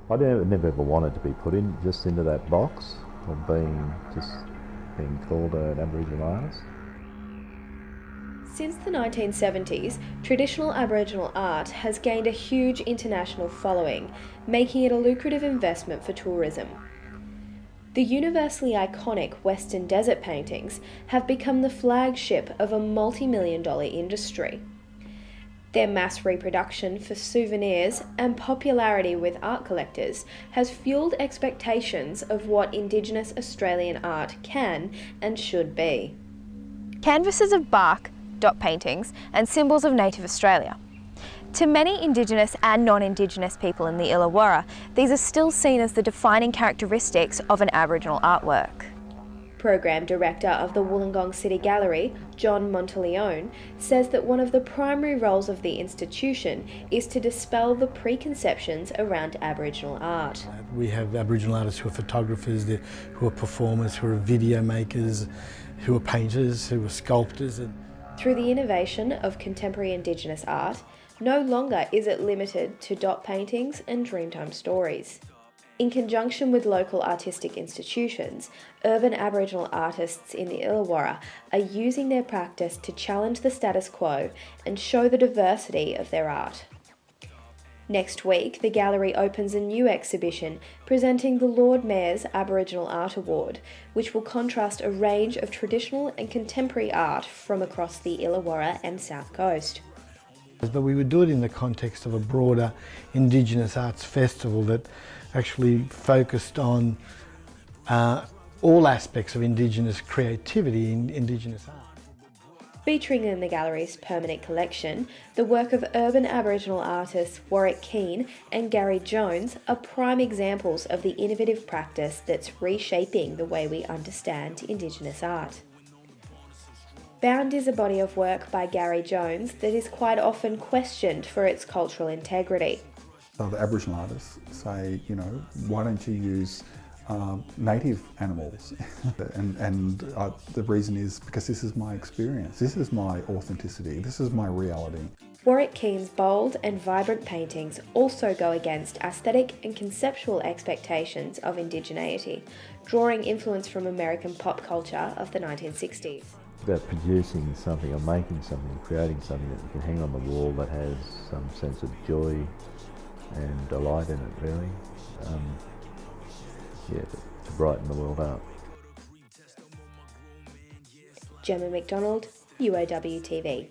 I never ever wanted to be put in just into that box of being called an Aboriginal artist. Since the 1970s, traditional Aboriginal art has gained a huge international following, making it a lucrative investment for tourism. The universally iconic Western desert paintings have become the flagship of a multi-million-dollar industry. Their mass reproduction for souvenirs and popularity with art collectors has fueled expectations of what Indigenous Australian art can and should be. Canvases of bark, dot paintings and symbols of native Australia. To many Indigenous and non-Indigenous people in the Illawarra, these are still seen as the defining characteristics of an Aboriginal artwork. Program Director of the Wollongong City Gallery, John Monteleone, says that one of the primary roles of the institution is to dispel the preconceptions around Aboriginal art. We have Aboriginal artists who are photographers, who are performers, who are video makers, who are painters, who are sculptors. Through the innovation of contemporary Indigenous art, no longer is it limited to dot paintings and Dreamtime stories. In conjunction with local artistic institutions, urban Aboriginal artists in the Illawarra are using their practice to challenge the status quo and show the diversity of their art. Next week, the gallery opens a new exhibition presenting the Lord Mayor's Aboriginal Art Award, which will contrast a range of traditional and contemporary art from across the Illawarra and South Coast. But we would do it in the context of a broader Indigenous Arts Festival that actually focused on all aspects of Indigenous creativity in Indigenous art. Featuring in the gallery's permanent collection, the work of urban Aboriginal artists Warwick and Garry are prime examples of the innovative practice that's reshaping the way we understand Indigenous art. Bound is a body of work by Garry that is quite often questioned for its cultural integrity. So the Aboriginal artists say, why don't you use native animals? and the reason is because this is my experience, this is my authenticity, this is my reality. Warwick bold and vibrant paintings also go against aesthetic and conceptual expectations of indigeneity, drawing influence from American pop culture of the 1960s. About producing something or making something, creating something that you can hang on the wall that has some sense of joy and delight in it, really. To brighten the world up. Gemma McDonald, UOW TV.